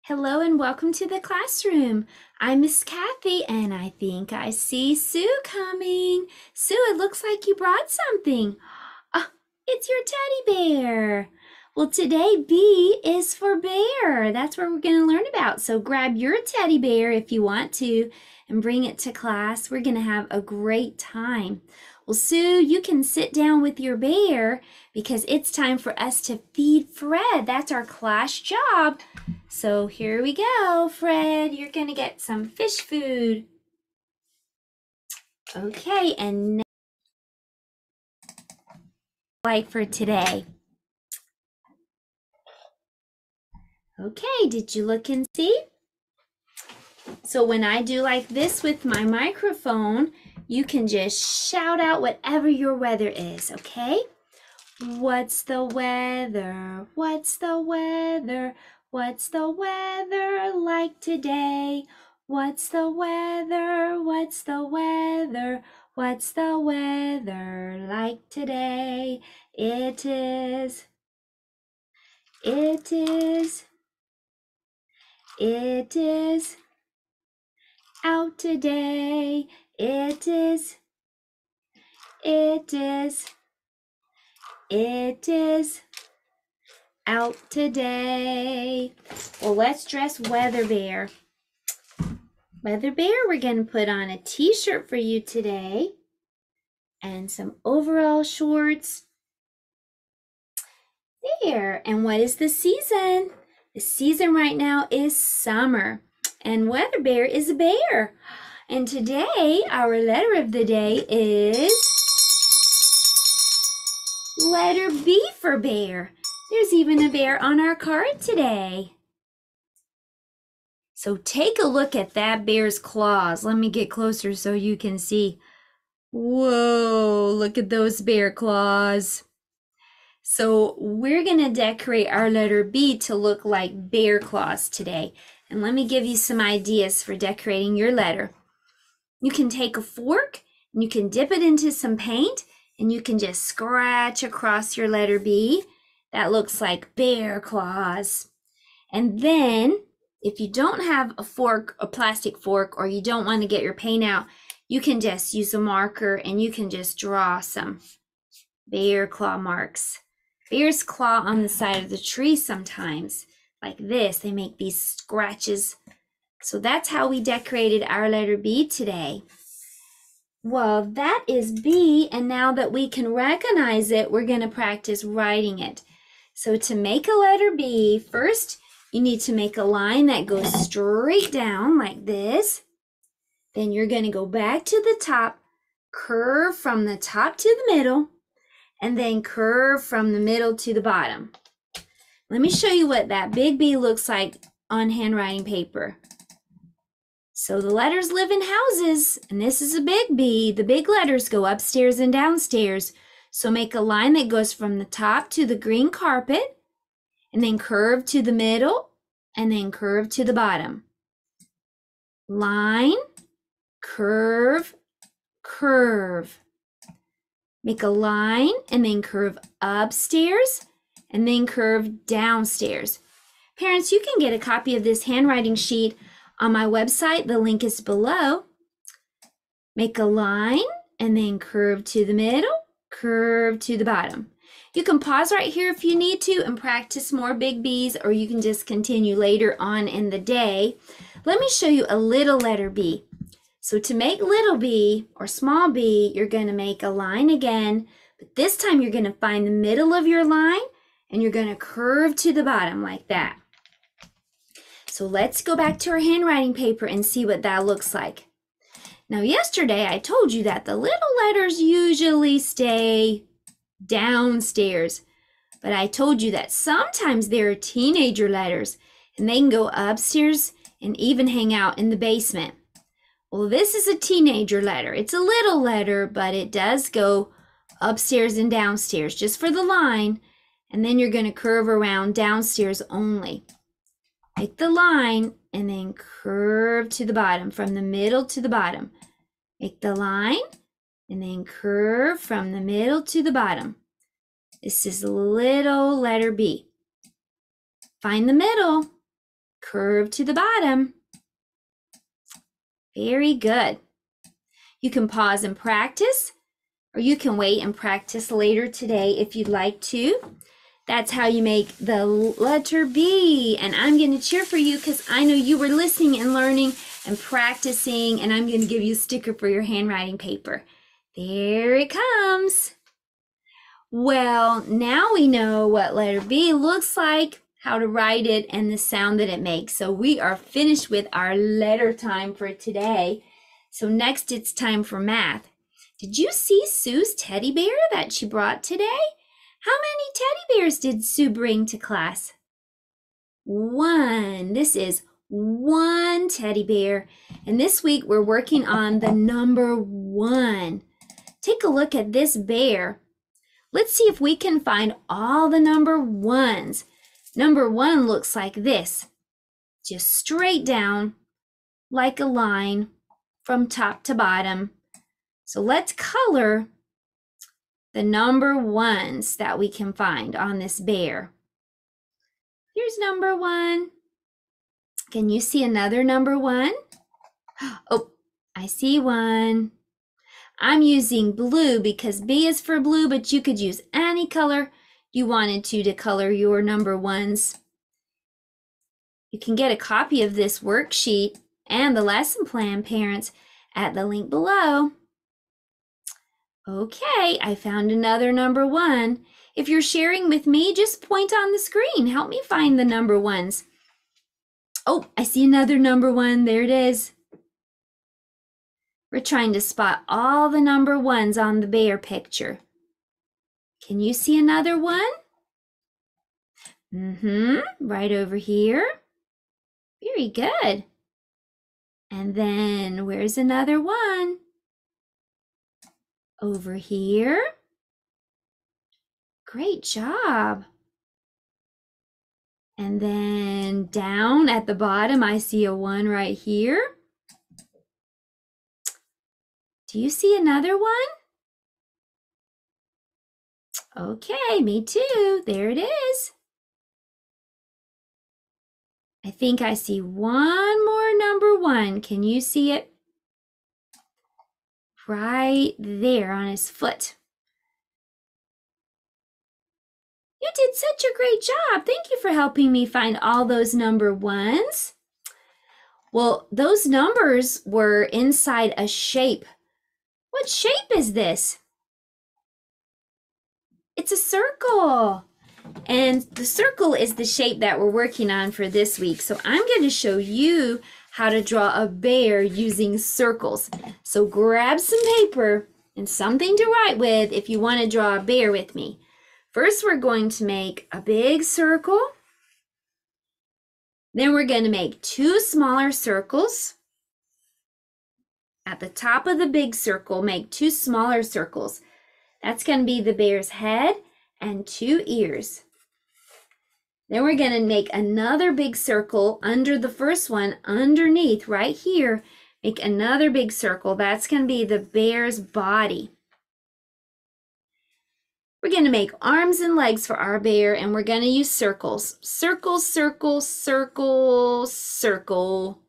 Hello and welcome to the classroom. I'm Miss Kathy and I think I see Sue coming. Sue, it looks like you brought something. Oh, it's your teddy bear. Well, today B is for bear. That's what we're going to learn about. So grab your teddy bear if you want to and bring it to class. We're going to have a great time. Well, Sue, you can sit down with your bear because it's time for us to feed Fred. That's our class job. So here we go, Fred. You're going to get some fish food. Okay, and now light for today. Okay, did you look and see? So when I do like this with my microphone, you can just shout out whatever your weather is, okay? What's the weather? What's the weather? What's the weather like today? What's the weather? What's the weather? What's the weather like today? It is out today. It is out today. Well, let's dress Weather Bear. Weather Bear, we're going to put on a t-shirt for you today and some overall shorts. There. And what is the season? The season right now is summer. And Weather Bear is a bear. And today, our letter of the day is letter B for bear. There's even a bear on our card today. So take a look at that bear's claws. Let me get closer so you can see. Whoa, look at those bear claws. So we're going to decorate our letter B to look like bear claws today. And let me give you some ideas for decorating your letter. You can take a fork and you can dip it into some paint and you can just scratch across your letter B. That looks like bear claws. And then if you don't have a fork, a plastic fork, or you don't want to get your paint out, you can just use a marker and you can just draw some bear claw marks. Bears claw on the side of the tree sometimes, like this. They make these scratches. So that's how we decorated our letter B today. Well, that is B, and now that we can recognize it, we're going to practice writing it. So to make a letter B, first you need to make a line that goes straight down like this. Then you're going to go back to the top, curve from the top to the middle, and then curve from the middle to the bottom. Let me show you what that big B looks like on handwriting paper. So the letters live in houses, and this is a big B. The big letters go upstairs and downstairs. So make a line that goes from the top to the green carpet, and then curve to the middle, and then curve to the bottom. Line, curve, curve. Make a line, and then curve upstairs, and then curve downstairs. Parents, you can get a copy of this handwriting sheet on my website. The link is below. Make a line, and then curve to the middle, curve to the bottom. You can pause right here if you need to and practice more big B's, or you can just continue later on in the day. Let me show you a little letter B. So to make little b or small b, you're going to make a line again, but this time you're going to find the middle of your line and you're going to curve to the bottom like that. So let's go back to our handwriting paper and see what that looks like. Now yesterday I told you that the little letters usually stay downstairs, but I told you that sometimes there are teenager letters and they can go upstairs and even hang out in the basement. Well, this is a teenager letter. It's a little letter, but it does go upstairs and downstairs just for the line, and then you're going to curve around downstairs only. Make the line and then curve to the bottom, from the middle to the bottom. Make the line and then curve from the middle to the bottom. This is little letter B. Find the middle curve to the bottom. Very good. You can pause and practice, or you can wait and practice later today if you'd like to. That's how you make the letter B. And I'm going to cheer for you because I know you were listening and learning and practicing, and I'm going to give you a sticker for your handwriting paper. There it comes. Well, now we know what letter B looks like, how to write it, and the sound that it makes. So we are finished with our letter time for today. So next it's time for math. Did you see Sue's teddy bear that she brought today? How many teddy bears did Sue bring to class? 1. This is 1 teddy bear. And this week we're working on the number 1. Take a look at this bear. Let's see if we can find all the number 1s. Number 1 looks like this. Just straight down, like a line from top to bottom. So let's color the number 1s that we can find on this bear. Here's number 1. Can you see another number 1? Oh, I see one. I'm using blue because B is for blue, but you could use any color you wanted to color your number 1s. You can get a copy of this worksheet and the lesson plan, parents, at the link below. Okay, I found another number 1. If you're sharing with me, just point on the screen. Help me find the number 1s. Oh, I see another number 1. There it is. We're trying to spot all the number 1s on the bear picture. Can you see another 1? Right over here. Very good. And then where's another 1? Over here. Great job. And then down at the bottom, I see a 1 right here. Do you see another 1? Okay, me too. There it is. I think I see one more number 1. Can you see it? Right there on his foot. You did such a great job. Thank you for helping me find all those number 1s. Well, those numbers were inside a shape. What shape is this? It's a circle. And the circle is the shape that we're working on for this week. So I'm going to show you how to draw a bear using circles. So grab some paper and something to write with if you want to draw a bear with me. First, we're going to make a big circle. Then we're going to make 2 smaller circles. At the top of the big circle, make 2 smaller circles. That's going to be the bear's head and 2 ears. Then we're going to make another big circle under the first one, underneath, right here. Make another big circle. That's going to be the bear's body. We're going to make arms and legs for our bear, and we're going to use circles. Circle, circle, circle, circle.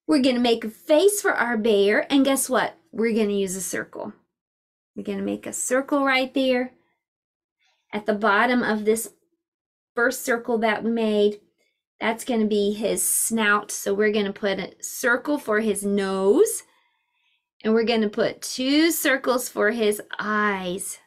We're going to make a face for our bear, and guess what? We're going to use a circle. We're going to make a circle right there. At the bottom of this first circle that we made, that's going to be his snout. So we're going to put a circle for his nose. And we're going to put 2 circles for his eyes.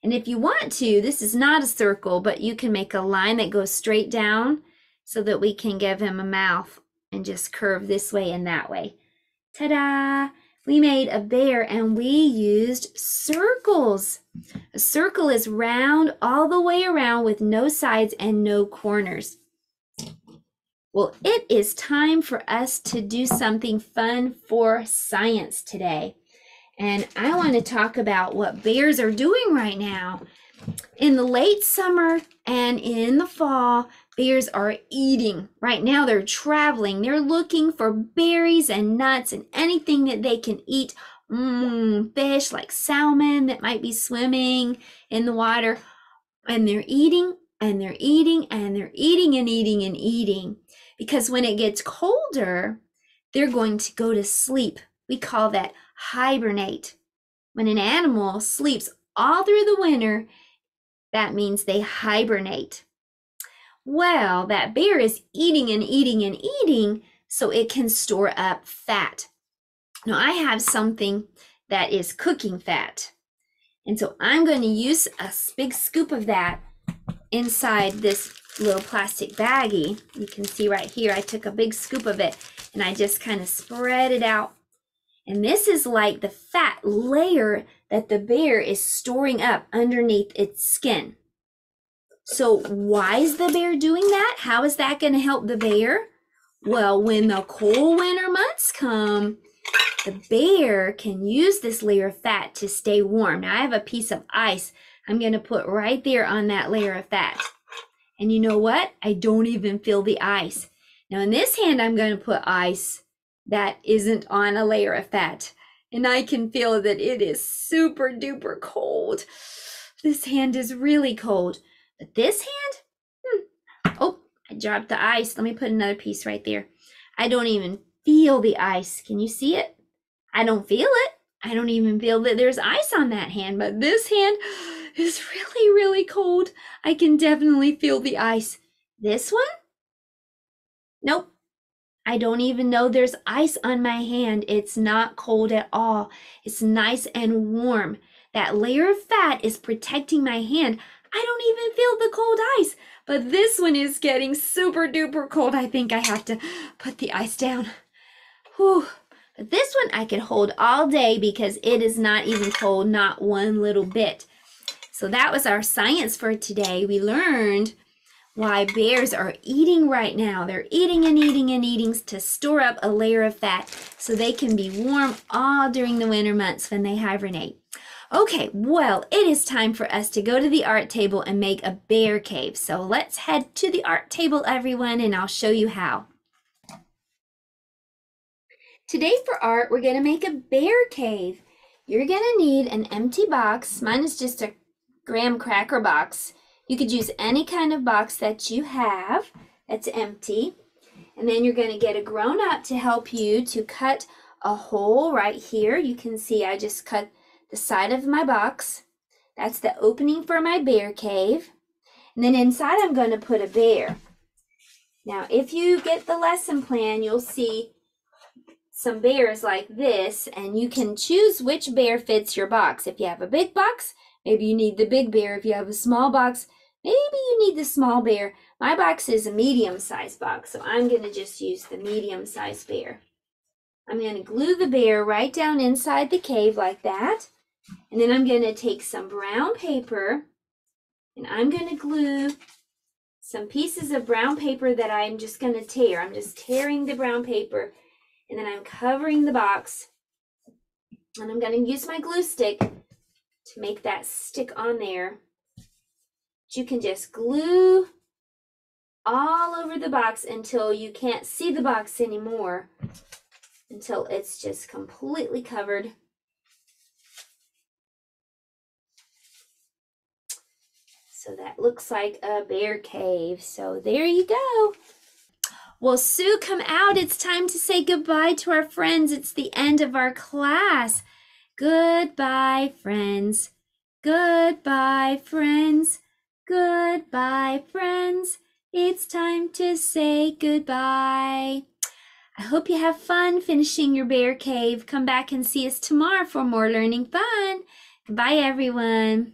And if you want to, this is not a circle, but you can make a line that goes straight down so that we can give him a mouth and just curve this way and that way. Ta-da! We made a bear and we used circles. A circle is round all the way around with no sides and no corners. Well, it is time for us to do something fun for science today. And I want to talk about what bears are doing right now. In the late summer and in the fall, bears are eating. Right now they're traveling. They're looking for berries and nuts and anything that they can eat. Fish like salmon that might be swimming in the water. And they're eating and they're eating and they're eating and eating and eating, because when it gets colder, they're going to go to sleep. We call that hibernate. When an animal sleeps all through the winter, that means they hibernate. Well, that bear is eating and eating and eating so it can store up fat. Now, I have something that is cooking fat. And so I'm going to use a big scoop of that inside this little plastic baggie. You can see right here, I took a big scoop of it and I just kind of spread it out. And this is like the fat layer that the bear is storing up underneath its skin. So why is the bear doing that? How is that going to help the bear? Well, when the cold winter months come, the bear can use this layer of fat to stay warm. Now I have a piece of ice I'm going to put right there on that layer of fat. And you know what? I don't even feel the ice. Now in this hand, I'm going to put ice that isn't on a layer of fat. And I can feel that it is super duper cold. This hand is really cold. But this hand, oh, I dropped the ice. Let me put another piece right there. I don't even feel the ice. Can you see it? I don't feel it. I don't even feel that there's ice on that hand, but this hand is really, really cold. I can definitely feel the ice. This one? Nope. I don't even know there's ice on my hand. It's not cold at all. It's nice and warm. That layer of fat is protecting my hand. I don't even feel the cold ice, but this one is getting super duper cold. I think I have to put the ice down. Whew. But this one I could hold all day because it is not even cold, not one little bit. So that was our science for today. We learned why bears are eating right now. They're eating and eating and eating to store up a layer of fat so they can be warm all during the winter months when they hibernate. Okay, well, it is time for us to go to the art table and make a bear cave. So let's head to the art table, everyone, and I'll show you how. Today for art, we're going to make a bear cave. You're going to need an empty box. Mine is just a graham cracker box. You could use any kind of box that you have that's empty. And then you're going to get a grown-up to help you to cut a hole right here. You can see I just cut the side of my box. That's the opening for my bear cave. And then inside I'm going to put a bear. Now, if you get the lesson plan, you'll see some bears like this, and you can choose which bear fits your box. If you have a big box, maybe you need the big bear. If you have a small box, maybe you need the small bear. My box is a medium-sized box, so I'm going to just use the medium-sized bear. I'm going to glue the bear right down inside the cave like that. And then I'm going to take some brown paper, and I'm going to glue some pieces of brown paper that I'm just going to tear. I'm just tearing the brown paper. And then I'm covering the box, and I'm going to use my glue stick to make that stick on there. But you can just glue all over the box until you can't see the box anymore, until it's just completely covered. So that looks like a bear cave. So there you go. Well, Sue, come out. It's time to say goodbye to our friends. It's the end of our class. Goodbye, friends. Goodbye, friends. Goodbye, friends. It's time to say goodbye. I hope you have fun finishing your bear cave. Come back and see us tomorrow for more learning fun. Goodbye, everyone.